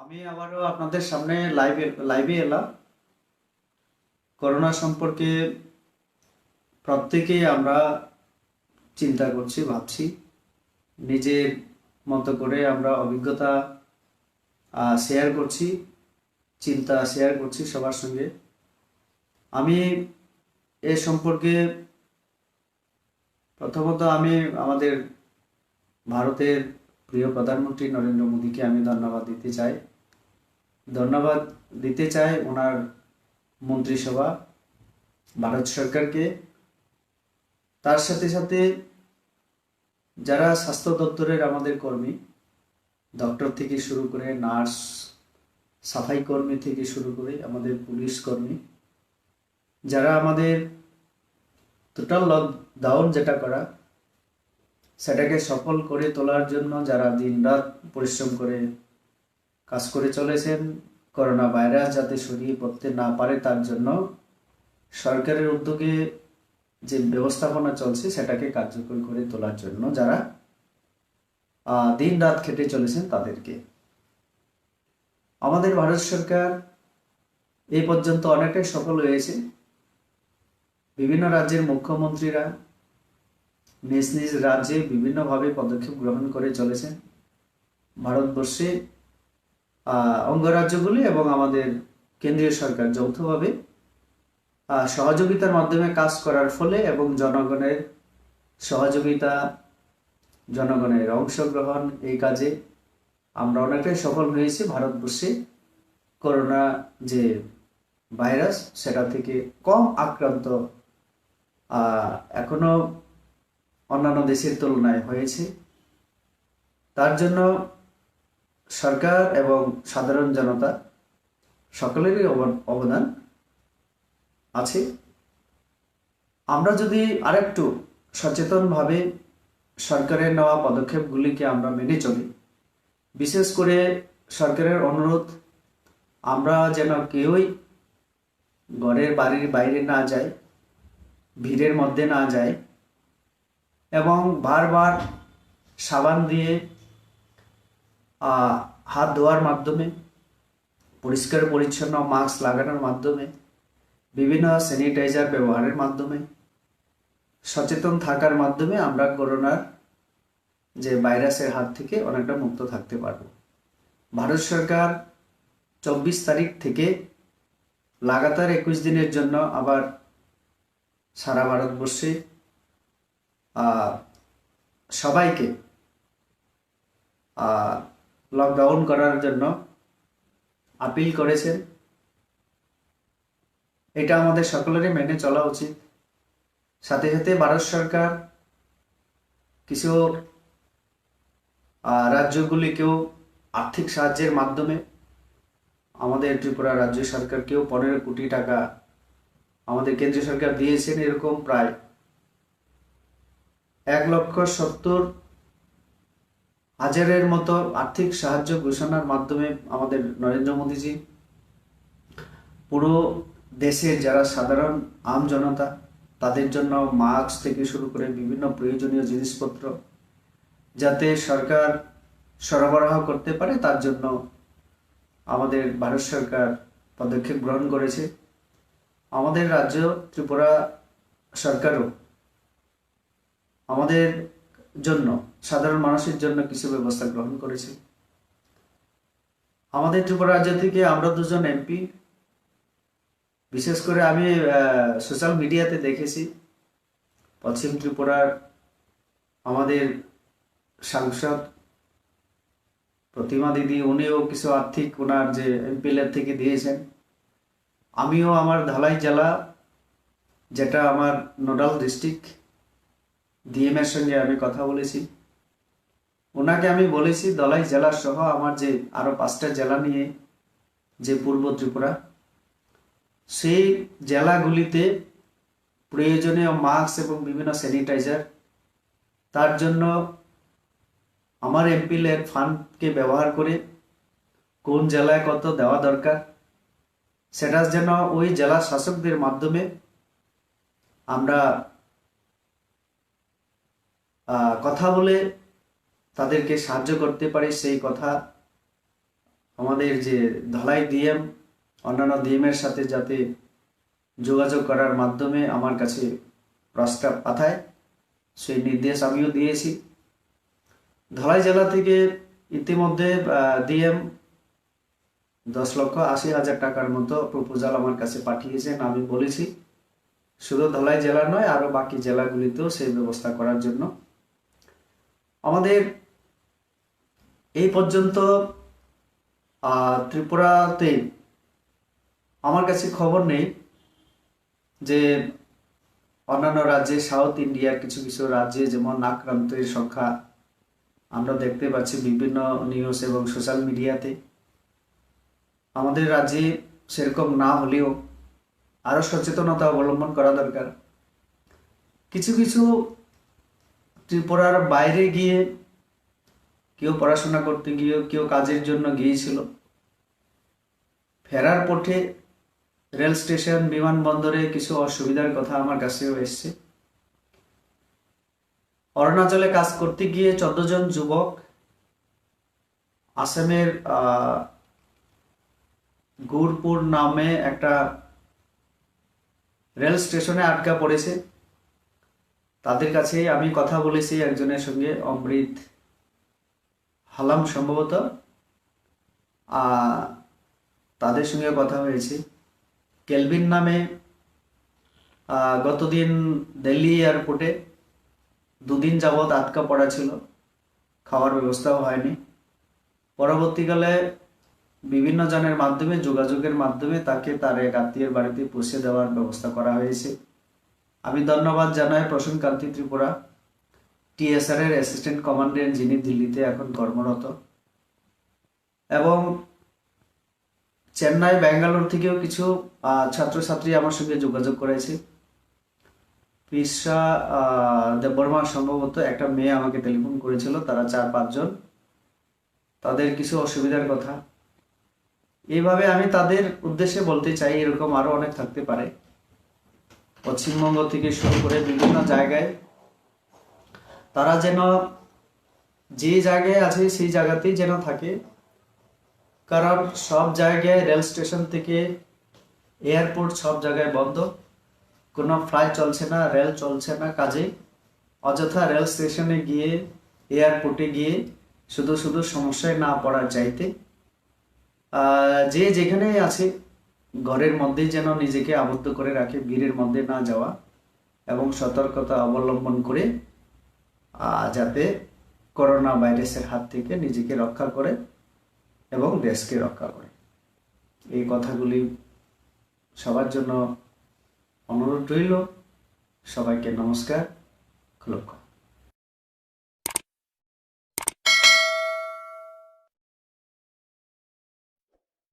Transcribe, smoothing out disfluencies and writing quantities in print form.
আমি আবারও আপনাদের সামনে লাইভে এলাম। করোনা সম্পর্কে প্রত্যেকেই আমরা চিন্তা করছি, ভাবছি। নিজের মতো করে আমরা অভিজ্ঞতা শেয়ার করছি, চিন্তা শেয়ার করছি সবার সঙ্গে। আমি এ সম্পর্কে প্রথমত আমাদের ভারতের প্রিয় প্রধানমন্ত্রী নরেন্দ্র মোদীকে আমি ধন্যবাদ দিতে চাই ওনার মন্ত্রিসভা, ভারত সরকারকে। তার সাথে সাথে যারা স্বাস্থ্য দপ্তরের আমাদের কর্মী, ডক্টর থেকে শুরু করে নার্স, সাফাই কর্মী থেকে শুরু করে আমাদের পুলিশ কর্মী, যারা আমাদের টোটাল লকডাউন যেটা করা সেটাকে সফল করে তোলার জন্য যারা দিনরাত পরিশ্রম করে কাজ করে চলেছেন, করোনা ভাইরাস যাতে ছড়িয়ে পড়তে না পারে তার জন্য সরকারের উদ্যোগে যে ব্যবস্থাপনা চলছে সেটাকে কার্যকর করে তোলার জন্য যারা দিন রাত খেটে চলেছেন তাদেরকে আমাদের ভারত সরকার এই পর্যন্ত অনেকটাই সফল হয়েছে। বিভিন্ন রাজ্যের মুখ্যমন্ত্রীরা নিজ নিজ রাজ্যে বিভিন্নভাবে পদক্ষেপ গ্রহণ করে চলেছেন। ভারতবর্ষে অঙ্গরাজ্যগুলি এবং আমাদের কেন্দ্রীয় সরকার যৌথভাবে সহযোগিতার মাধ্যমে কাজ করার ফলে এবং জনগণের সহযোগিতা, জনগণের অংশগ্রহণ এই কাজে আমরা অনেকটাই সফল হয়েছি। ভারতবর্ষে করোনা যে ভাইরাস সেটা থেকে কম আক্রান্ত এখনো অন্যান্য দেশের তুলনায় হয়েছে। তার জন্য সরকার এবং সাধারণ জনতা সকলেরই অবদান আছে। আমরা যদি আরেকটু সচেতনভাবে সরকারের নেওয়া পদক্ষেপগুলিকে আমরা মেনে চলি, বিশেষ করে সরকারের অনুরোধ আমরা যেন কেউই ঘরের বাড়ির বাইরে না যাই, ভিড়ের মধ্যে না যাই এবং বারবার সাবান দিয়ে হাত ধোয়ার মাধ্যমে, পরিষ্কার পরিচ্ছন্ন মাস্ক লাগানোর মাধ্যমে, বিভিন্ন স্যানিটাইজার ব্যবহারের মাধ্যমে, সচেতন থাকার মাধ্যমে আমরা করোনার যে ভাইরাসের হাত থেকে অনেকটা মুক্ত থাকতে পারব। ভারত সরকার 24 তারিখ থেকে লাগাতার 21 দিনের জন্য আবার সারা ভারতবর্ষে সবাইকে লকডাউন করার জন্য আপিল করেছেন। এটা আমাদের সকলেরই মেনে চলা উচিত। সাথে সাথে ভারত সরকার কিছু রাজ্যগুলিকেও আর্থিক সাহায্যের মাধ্যমে আমাদের ত্রিপুরা রাজ্য সরকারকেও 15 কোটি টাকা আমাদের কেন্দ্রীয় সরকার দিয়েছেন। এরকম প্রায় 1,70,000-এর মতো আর্থিক সাহায্য ঘোষণার মাধ্যমে আমাদের নরেন্দ্র মোদীজি পুরো দেশের যারা সাধারণ আম জনতা তাদের জন্য মাস্ক থেকে শুরু করে বিভিন্ন প্রয়োজনীয় জিনিসপত্র যাতে সরকার সরবরাহ করতে পারে তার জন্য আমাদের ভারত সরকার পদক্ষেপ গ্রহণ করেছে। আমাদের রাজ্য ত্রিপুরা সরকারও আমাদের জন্য, সাধারণ মানুষের জন্য কিছু ব্যবস্থা গ্রহণ করেছে। আমাদের ত্রিপুরা রাজ্য থেকে আমরা দুজন এমপি, বিশেষ করে আমি সোশ্যাল মিডিয়াতে দেখেছি পশ্চিম ত্রিপুরার আমাদের সাংসদ প্রতিমা দিদি, উনিও কিছু আর্থিক ওনার যে এমপিএল থেকে দিয়েছেন। আমিও আমার ধালাই জেলা, যেটা আমার নোডাল ডিস্ট্রিক্ট, ডিএম এর সঙ্গে আমি কথা বলেছি। ওনাকে আমি বলেছি ধলাই জেলা সহ আমার যে আরো 5টা জেলা নিয়ে যে পূর্ব ত্রিপুরা, সেই জেলাগুলিতে প্রয়োজনীয় মাস্ক এবং বিভিন্ন স্যানিটাইজার তার জন্য আমার এমপিএল ফান্ডকে ব্যবহার করে কোন জেলায় কত দেওয়া দরকার সেটা যেন ওই জেলা শাসকদের মাধ্যমে আমরা কথা বলে তাদেরকে সাহায্য করতে পারি, সেই কথা আমাদের যে ধলাই ডিএম অন্যান্য ডিএমের সাথে যাতে যোগাযোগ করার মাধ্যমে আমার কাছে প্রস্তাব পাঠায়, সেই নির্দেশ আমিও দিয়েছি। ধলাই জেলা থেকে ইতিমধ্যে ডিএম 10,80,000 টাকার মতো প্রপোজাল আমার কাছে পাঠিয়েছেন। আমি বলেছি শুধু ধলাই জেলা নয়, আরো বাকি জেলাগুলিতেও সেই ব্যবস্থা করার জন্য। আমাদের এই পর্যন্ত ত্রিপুরাতে আমার কাছে খবর নেই যে অন্যান্য রাজ্যে, সাউথ ইন্ডিয়ার কিছু কিছু রাজ্যে যেমন আক্রান্তের সংখ্যা আমরা দেখতে পাচ্ছি বিভিন্ন নিউজ এবং সোশ্যাল মিডিয়াতে। আমাদের রাজ্যে সেরকম না হলেও আরো সচেতনতা অবলম্বন করা দরকার। কিছু কিছু ত্রিপুরার বাইরে গিয়ে কেউ পড়াশোনা করতে গিয়ে, কেউ কাজের জন্য গিয়েছিল, ফেরার পথে রেল স্টেশন, বিমানবন্দরে কিছু অসুবিধার কথা আমার কাছেও এসছে। অরুণাচলে কাজ করতে গিয়ে 14 জন যুবক আসামের গুরপুর নামে একটা রেল স্টেশনে আটকা পড়েছে। তাদের কাছে আমি কথা বলেছি, একজনের সঙ্গে অমৃত হালাম সম্ভবত, তাদের সঙ্গে কথা হয়েছে। কেলভিন নামে গতদিন দিল্লি এয়ারপোর্টে 2 দিন যাবৎ আটকা পড়া ছিল, খাওয়ার ব্যবস্থাও হয়নি। পরবর্তীকালে বিভিন্ন জনের মাধ্যমে, যোগাযোগের মাধ্যমে তাকে তার এক আত্মীয়ের বাড়িতে পৌঁছে দেওয়ার ব্যবস্থা করা হয়েছে। আমি ধন্যবাদ জানাই প্রসূনকান্তি ত্রিপুরা, টিএসআর এর অ্যাসিস্ট্যান্ট কমান্ডেন্ট, যিনি দিল্লিতে এখন কর্মরত। এবং চেন্নাই, ব্যাঙ্গালোর থেকেও কিছু ছাত্রছাত্রী আমার সঙ্গে যোগাযোগ করেছে। পিসা দেববর্মা সম্ভবত একটা মেয়ে আমাকে টেলিফোন করেছিল, তারা 4-5 জন। তাদের কিছু অসুবিধার কথা এইভাবে আমি তাদের উদ্দেশ্যে বলতে চাই, এরকম আরো অনেক থাকতে পারে। পশ্চিমবঙ্গ থেকে শুরু করে বিভিন্ন জায়গায় তারা যেন যে জায়গায় আছে সেই জায়গাতেই যেন থাকে, কারণ সব জায়গায় রেল স্টেশন থেকে এয়ারপোর্ট সব জায়গায় বন্ধ, কোনো ফ্লাইট চলছে না, রেল চলছে না। কাজে অযথা রেল স্টেশনে গিয়ে, এয়ারপোর্টে গিয়ে শুধু শুধু সমস্যায় না পড়ার চাইতে যে যেখানে আছে ঘরের মধ্যেই যেন নিজেকে আবদ্ধ করে রাখে, ভিড়ের মধ্যে না যাওয়া এবং সতর্কতা অবলম্বন করে যাতে করোনা ভাইরাসের হাত থেকে নিজেকে রক্ষা করে এবং দেশকে রক্ষা করে। এই কথাগুলি সবার জন্য অনুরোধ রইল। সবাইকে নমস্কার। লক্ষ্য।